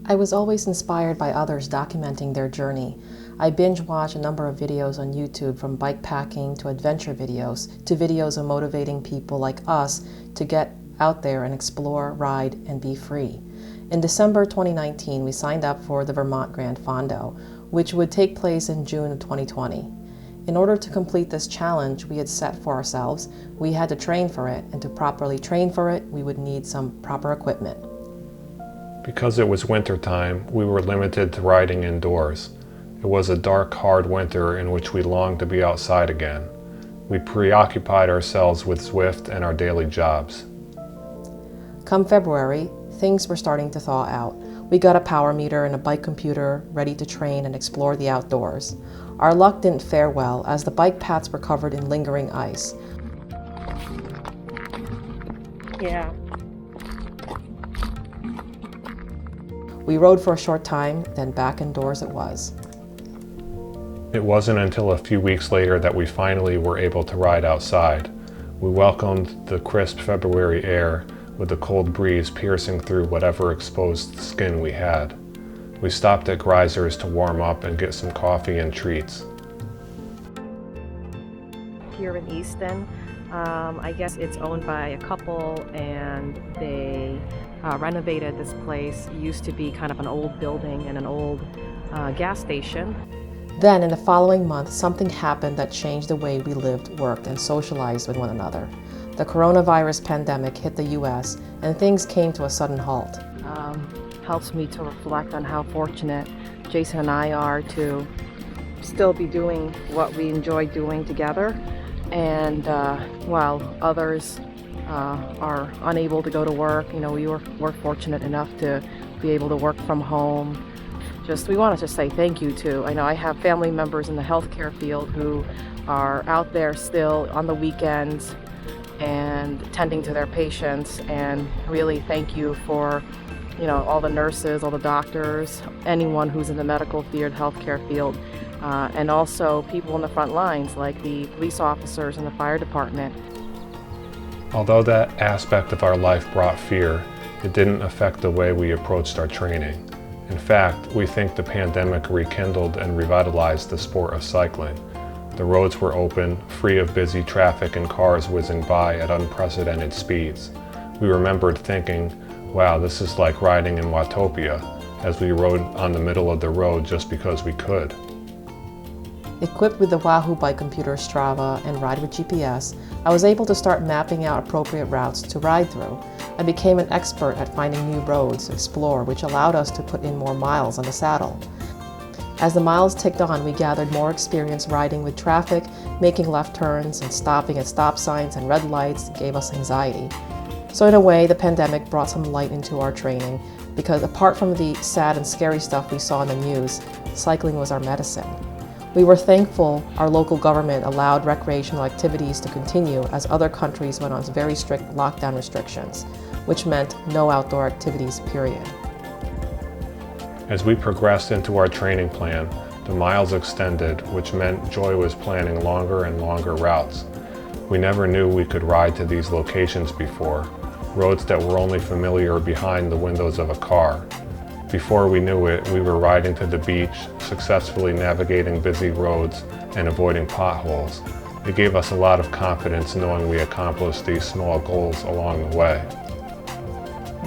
I was always inspired by others documenting their journey. I binge-watch a number of videos on YouTube, from bikepacking to adventure videos to videos of motivating people like us to get out there and explore, ride, and be free. In December 2019, we signed up for the Vermont Grand Fondo, which would take place in June of 2020. In order to complete this challenge we had set for ourselves, we had to train for it, and to properly train for it, we would need some proper equipment. Because it was winter time, we were limited to riding indoors. It was a dark, hard winter in which we longed to be outside again. We preoccupied ourselves with Zwift and our daily jobs. Come February, things were starting to thaw out. We got a power meter and a bike computer ready to train and explore the outdoors. Our luck didn't fare well, as the bike paths were covered in lingering ice. Yeah. We rode for a short time, then back indoors it was. It wasn't until a few weeks later that we finally were able to ride outside. We welcomed the crisp February air with the cold breeze piercing through whatever exposed skin we had. We stopped at Greiser's to warm up and get some coffee and treats. Here in Easton, I guess it's owned by a couple, and they renovated this place. It used to be kind of an old building and an old gas station. Then, in the following month, something happened that changed the way we lived, worked, and socialized with one another. The coronavirus pandemic hit the U.S., and things came to a sudden halt. Helps me to reflect on how fortunate Jason and I are to still be doing what we enjoy doing together. And while others are unable to go to work, we're fortunate enough to be able to work from home. We want to just say thank you to, I know I have family members in the healthcare field who are out there still on the weekends and tending to their patients, and really thank you for all the nurses, all the doctors, anyone who's in the medical field, healthcare field, and also people in the front lines like the police officers and the fire department. Although that aspect of our life brought fear, it didn't affect the way we approached our training. In fact, we think the pandemic rekindled and revitalized the sport of cycling. The roads were open, free of busy traffic and cars whizzing by at unprecedented speeds. We remembered thinking, wow, this is like riding in Watopia, as we rode on the middle of the road just because we could. Equipped with the Wahoo bike computer, Strava, and Ride with GPS, I was able to start mapping out appropriate routes to ride through. I became an expert at finding new roads to explore, which allowed us to put in more miles on the saddle. As the miles ticked on, we gathered more experience riding with traffic, making left turns, and stopping at stop signs and red lights gave us anxiety. So in a way, the pandemic brought some light into our training, because apart from the sad and scary stuff we saw in the news, cycling was our medicine. We were thankful our local government allowed recreational activities to continue as other countries went on very strict lockdown restrictions, which meant no outdoor activities, period. As we progressed into our training plan, the miles extended, which meant Joy was planning longer and longer routes. We never knew we could ride to these locations before, roads that were only familiar behind the windows of a car. Before we knew it, we were riding to the beach, successfully navigating busy roads and avoiding potholes. It gave us a lot of confidence knowing we accomplished these small goals along the way.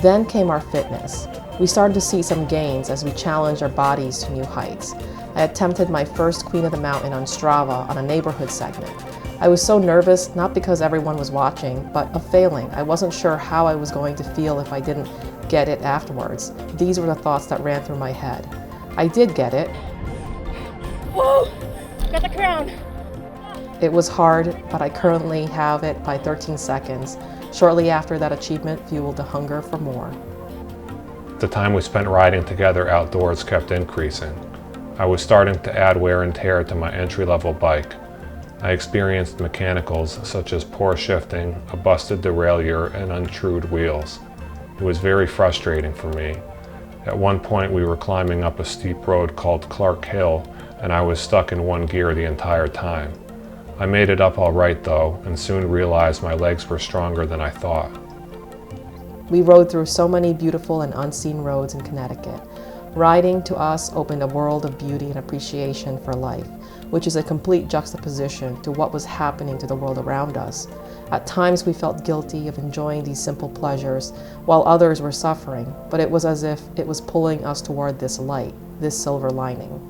Then came our fitness. We started to see some gains as we challenged our bodies to new heights. I attempted my first Queen of the Mountain on Strava on a neighborhood segment. I was so nervous, not because everyone was watching, but of failing. I wasn't sure how I was going to feel if I didn't get it afterwards. These were the thoughts that ran through my head. I did get it. Whoa! Got the crown! It was hard, but I currently have it by 13 seconds. Shortly after that achievement fueled the hunger for more. The time we spent riding together outdoors kept increasing. I was starting to add wear and tear to my entry-level bike. I experienced mechanicals such as poor shifting, a busted derailleur, and untrued wheels. It was very frustrating for me. At one point we were climbing up a steep road called Clark Hill, and I was stuck in one gear the entire time. I made it up all right though, and soon realized my legs were stronger than I thought. We rode through so many beautiful and unseen roads in Connecticut. Riding to us opened a world of beauty and appreciation for life, which is a complete juxtaposition to what was happening to the world around us. At times we felt guilty of enjoying these simple pleasures while others were suffering, but it was as if it was pulling us toward this light, this silver lining.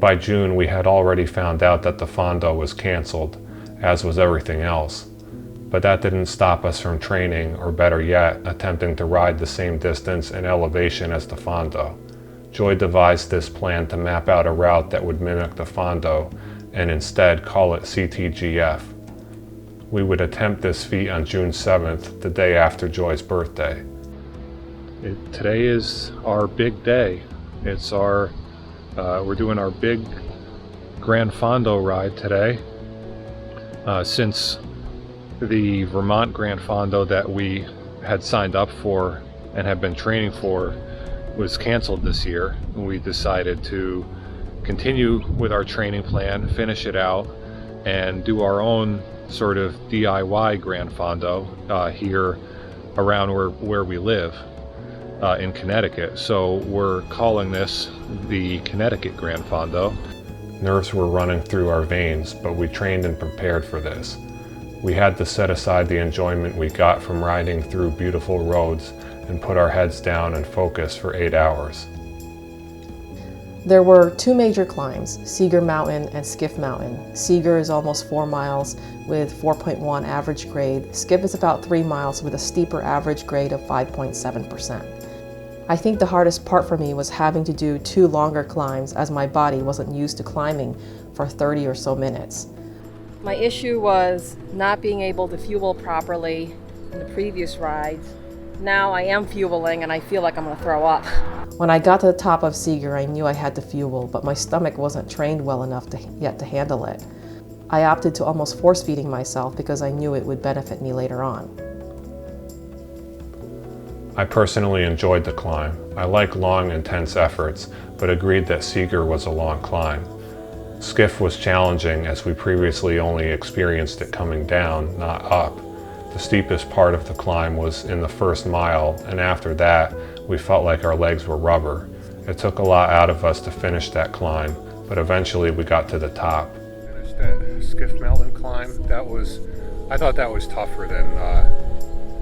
By June, we had already found out that the Fondo was canceled, as was everything else. But that didn't stop us from training, or better yet, attempting to ride the same distance and elevation as the Fondo. Joy devised this plan to map out a route that would mimic the Fondo and instead call it CTGF. We would attempt this feat on June 7th, the day after Joy's birthday. Today is our big day. We're doing our big Grand Fondo ride today. Since the Vermont Grand Fondo that we had signed up for and have been training for was canceled this year, we decided to continue with our training plan, finish it out, and do our own sort of DIY Grand Fondo here around where we live in Connecticut. So we're calling this the Connecticut Grand Fondo. Nerves were running through our veins, but we trained and prepared for this. We had to set aside the enjoyment we got from riding through beautiful roads and put our heads down and focus for 8 hours. There were two major climbs, Seeger Mountain and Skiff Mountain. Seeger is almost 4 miles with 4.1 average grade. Skiff is about 3 miles with a steeper average grade of 5.7%. I think the hardest part for me was having to do 2 longer climbs as my body wasn't used to climbing for 30 or so minutes. My issue was not being able to fuel properly in the previous rides. Now I am fueling and I feel like I'm going to throw up. When I got to the top of Seeger, I knew I had to fuel, but my stomach wasn't trained well enough yet to handle it. I opted to almost force-feeding myself because I knew it would benefit me later on. I personally enjoyed the climb. I like long, intense efforts, but agreed that Seeger was a long climb. Skiff was challenging as we previously only experienced it coming down, not up. The steepest part of the climb was in the first mile, and after that, we felt like our legs were rubber. It took a lot out of us to finish that climb, but eventually we got to the top. Finished that Skiff Mountain climb. I thought that was tougher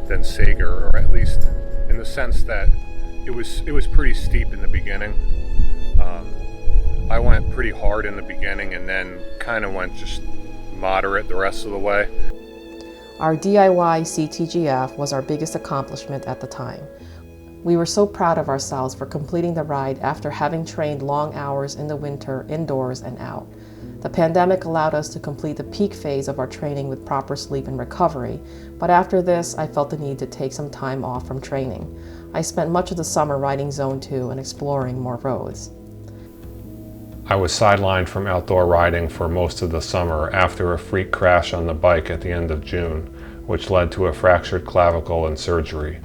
than Seeger, or at least in the sense that it was pretty steep in the beginning. I went pretty hard in the beginning and then kind of went just moderate the rest of the way. Our DIY CTGF was our biggest accomplishment at the time. We were so proud of ourselves for completing the ride after having trained long hours in the winter, indoors and out. The pandemic allowed us to complete the peak phase of our training with proper sleep and recovery, but after this, I felt the need to take some time off from training. I spent much of the summer riding Zone 2 and exploring more roads. I was sidelined from outdoor riding for most of the summer after a freak crash on the bike at the end of June, which led to a fractured clavicle and surgery.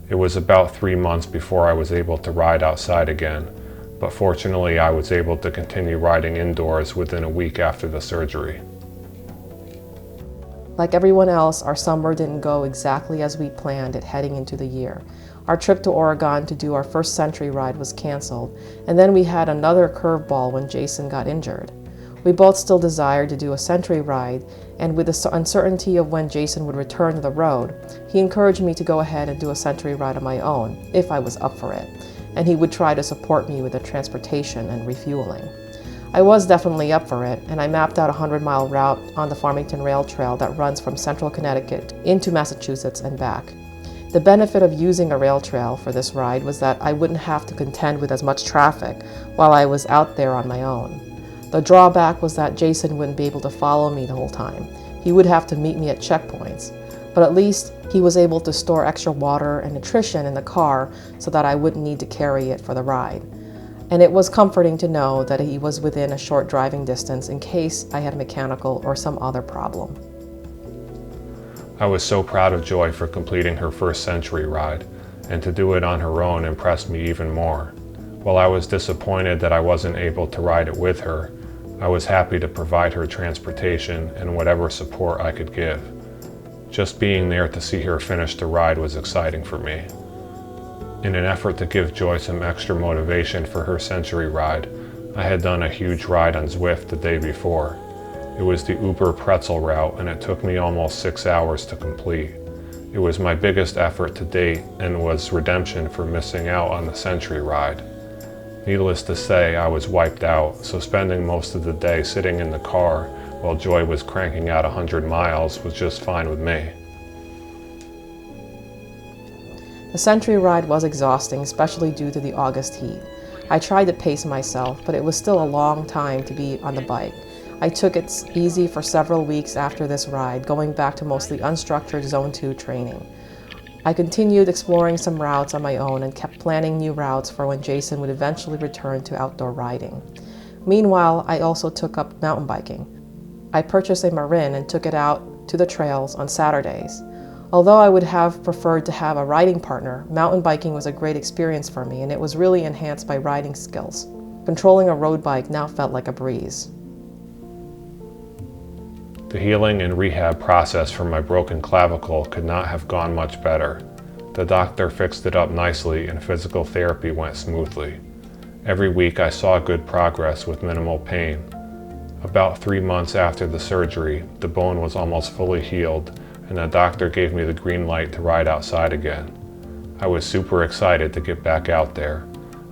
It was about 3 months before I was able to ride outside again, but fortunately I was able to continue riding indoors within a week after the surgery. Like everyone else, our summer didn't go exactly as we planned it heading into the year. Our trip to Oregon to do our first century ride was canceled, and then we had another curveball when Jason got injured. We both still desired to do a century ride, and with the uncertainty of when Jason would return to the road, he encouraged me to go ahead and do a century ride on my own, if I was up for it, and he would try to support me with the transportation and refueling. I was definitely up for it, and I mapped out a 100-mile route on the Farmington Rail Trail that runs from central Connecticut into Massachusetts and back. The benefit of using a rail trail for this ride was that I wouldn't have to contend with as much traffic while I was out there on my own. The drawback was that Jason wouldn't be able to follow me the whole time. He would have to meet me at checkpoints, but at least he was able to store extra water and nutrition in the car so that I wouldn't need to carry it for the ride. And it was comforting to know that he was within a short driving distance in case I had a mechanical or some other problem. I was so proud of Joy for completing her first century ride, and to do it on her own impressed me even more. While I was disappointed that I wasn't able to ride it with her, I was happy to provide her transportation and whatever support I could give. Just being there to see her finish the ride was exciting for me. In an effort to give Joy some extra motivation for her century ride, I had done a huge ride on Zwift the day before. It was the Uber Pretzel route, and it took me almost 6 hours to complete. It was my biggest effort to date and was redemption for missing out on the century ride. Needless to say, I was wiped out, so spending most of the day sitting in the car while Joy was cranking out 100 miles was just fine with me. The century ride was exhausting, especially due to the August heat. I tried to pace myself, but it was still a long time to be on the bike. I took it easy for several weeks after this ride, going back to mostly unstructured Zone 2 training. I continued exploring some routes on my own and kept planning new routes for when Jason would eventually return to outdoor riding. Meanwhile, I also took up mountain biking. I purchased a Marin and took it out to the trails on Saturdays. Although I would have preferred to have a riding partner, mountain biking was a great experience for me, and it was really enhanced my riding skills. Controlling a road bike now felt like a breeze. The healing and rehab process for my broken clavicle could not have gone much better. The doctor fixed it up nicely and physical therapy went smoothly. Every week I saw good progress with minimal pain. About 3 months after the surgery, the bone was almost fully healed, and the doctor gave me the green light to ride outside again. I was super excited to get back out there.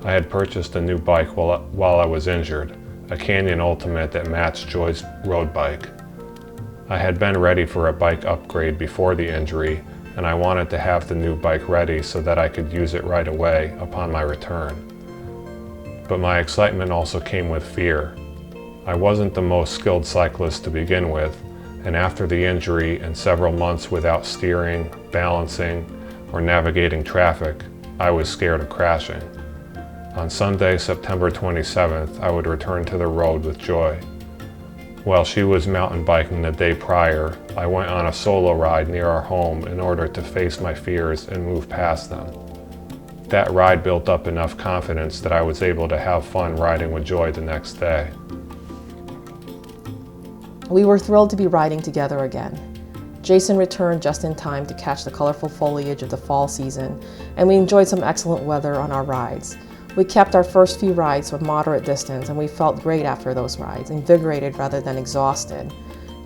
I had purchased a new bike while I was injured, a Canyon Ultimate that matched Joy's road bike. I had been ready for a bike upgrade before the injury, and I wanted to have the new bike ready so that I could use it right away upon my return. But my excitement also came with fear. I wasn't the most skilled cyclist to begin with, and after the injury and several months without steering, balancing, or navigating traffic, I was scared of crashing. On Sunday, September 27th, I would return to the road with Joy. While she was mountain biking the day prior, I went on a solo ride near our home in order to face my fears and move past them. That ride built up enough confidence that I was able to have fun riding with Joy the next day. We were thrilled to be riding together again. Jason returned just in time to catch the colorful foliage of the fall season, and we enjoyed some excellent weather on our rides. We kept our first few rides to a moderate distance, and we felt great after those rides, invigorated rather than exhausted.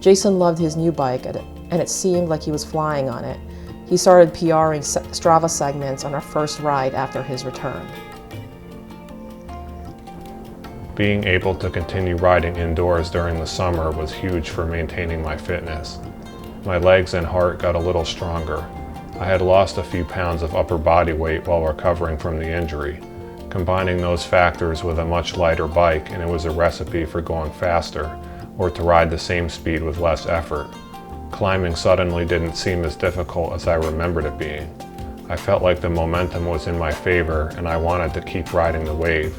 Jason loved his new bike, and it seemed like he was flying on it. He started PRing Strava segments on our first ride after his return. Being able to continue riding indoors during the summer was huge for maintaining my fitness. My legs and heart got a little stronger. I had lost a few pounds of upper body weight while recovering from the injury. Combining those factors with a much lighter bike, and it was a recipe for going faster, or to ride the same speed with less effort. Climbing suddenly didn't seem as difficult as I remembered it being. I felt like the momentum was in my favor, and I wanted to keep riding the wave.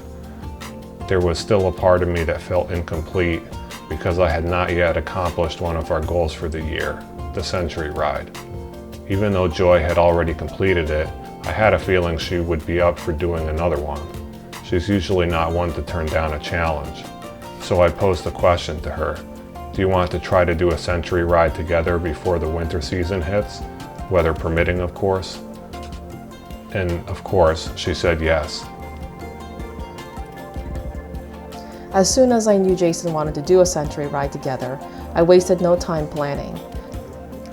There was still a part of me that felt incomplete because I had not yet accomplished one of our goals for the year, the century ride. Even though Joy had already completed it, I had a feeling she would be up for doing another one. She's usually not one to turn down a challenge. So I posed a question to her. Do you want to try to do a century ride together before the winter season hits? Weather permitting, of course. And of course, she said yes. As soon as I knew Jason wanted to do a century ride together, I wasted no time planning.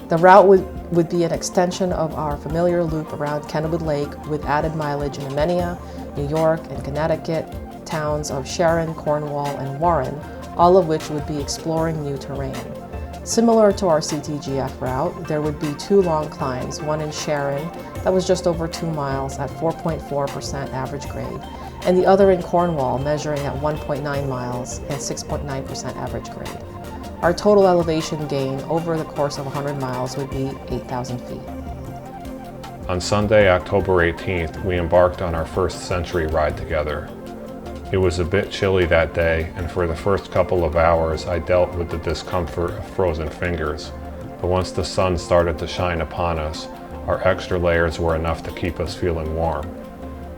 The route would be an extension of our familiar loop around Kenwood Lake with added mileage in Amenia, New York, and Connecticut, towns of Sharon, Cornwall, and Marin, all of which would be exploring new terrain. Similar to our CTGF route, there would be 2 long climbs, one in Sharon that was just over 2 miles at 4.4% average grade, and the other in Cornwall measuring at 1.9 miles and 6.9% average grade. Our total elevation gain over the course of 100 miles would be 8,000 feet. On Sunday, October 18th, we embarked on our first century ride together. It was a bit chilly that day, and for the first couple of hours I dealt with the discomfort of frozen fingers. But once the sun started to shine upon us, our extra layers were enough to keep us feeling warm.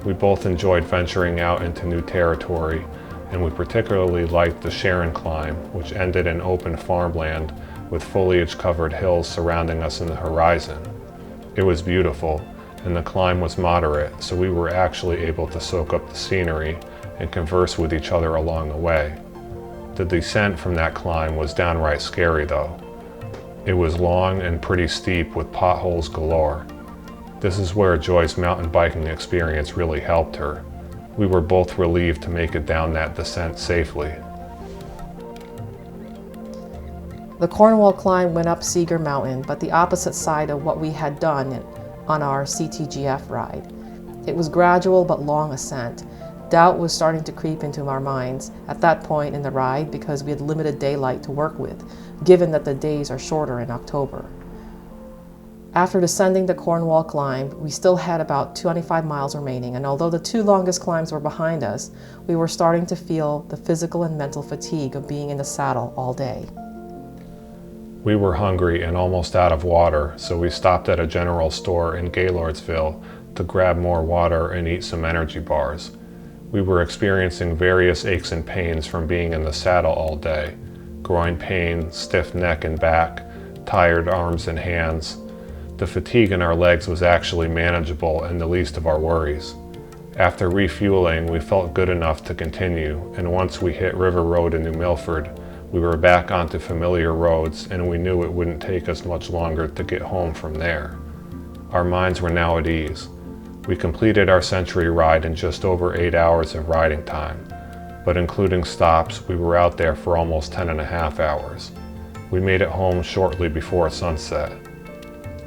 We both enjoyed venturing out into new territory, and we particularly liked the Sharon climb, which ended in open farmland with foliage-covered hills surrounding us in the horizon. It was beautiful, and the climb was moderate, so we were actually able to soak up the scenery and converse with each other along the way. The descent from that climb was downright scary though. It was long and pretty steep with potholes galore. This is where Joy's mountain biking experience really helped her. We were both relieved to make it down that descent safely. The Cornwall climb went up Seeger Mountain, but the opposite side of what we had done on our CTGF ride. It was gradual but long ascent. Doubt was starting to creep into our minds at that point in the ride because we had limited daylight to work with, given that the days are shorter in October. After descending the Cornwall climb, we still had about 25 miles remaining, and although the two longest climbs were behind us, we were starting to feel the physical and mental fatigue of being in the saddle all day. We were hungry and almost out of water, so we stopped at a general store in Gaylordsville to grab more water and eat some energy bars. We were experiencing various aches and pains from being in the saddle all day. Groin pain, stiff neck and back, tired arms and hands. The fatigue in our legs was actually manageable and the least of our worries. After refueling, we felt good enough to continue, and once we hit River Road in New Milford, we were back onto familiar roads, and we knew it wouldn't take us much longer to get home from there. Our minds were now at ease. We completed our century ride in just over 8 hours of riding time, but including stops, we were out there for almost 10.5 hours. We made it home shortly before sunset.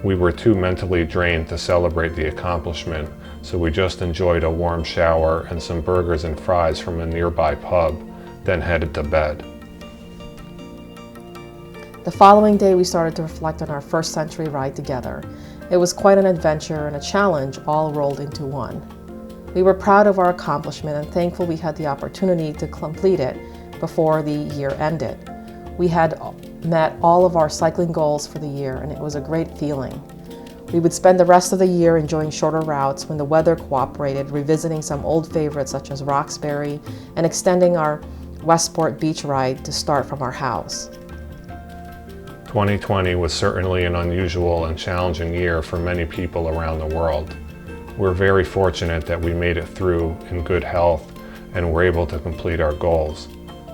We were too mentally drained to celebrate the accomplishment, so we just enjoyed a warm shower and some burgers and fries from a nearby pub, then headed to bed. The following day, we started to reflect on our first century ride together. It was quite an adventure and a challenge all rolled into one. We were proud of our accomplishment and thankful we had the opportunity to complete it before the year ended. We had met all of our cycling goals for the year, and it was a great feeling. We would spend the rest of the year enjoying shorter routes when the weather cooperated, revisiting some old favorites such as Roxbury, and extending our Westport beach ride to start from our house. 2020 was certainly an unusual and challenging year for many people around the world. We're very fortunate that we made it through in good health and were able to complete our goals,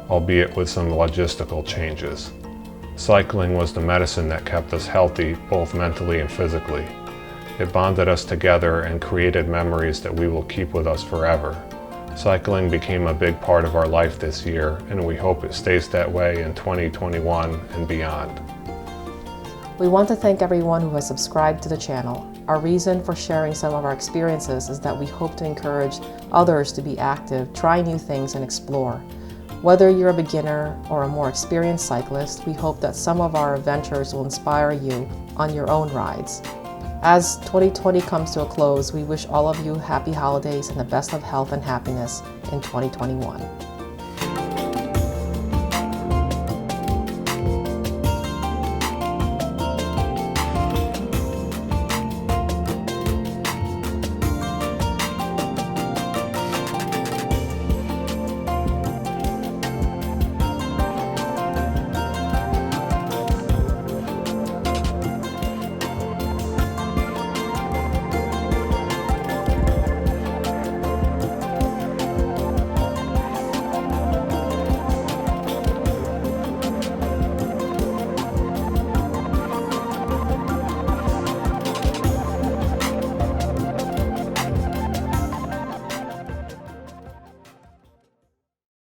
albeit with some logistical changes. Cycling was the medicine that kept us healthy, both mentally and physically. It bonded us together and created memories that we will keep with us forever. Cycling became a big part of our life this year, and we hope it stays that way in 2021 and beyond. We want to thank everyone who has subscribed to the channel. Our reason for sharing some of our experiences is that we hope to encourage others to be active, try new things, and explore. Whether you're a beginner or a more experienced cyclist, we hope that some of our adventures will inspire you on your own rides. As 2020 comes to a close, we wish all of you happy holidays and the best of health and happiness in 2021.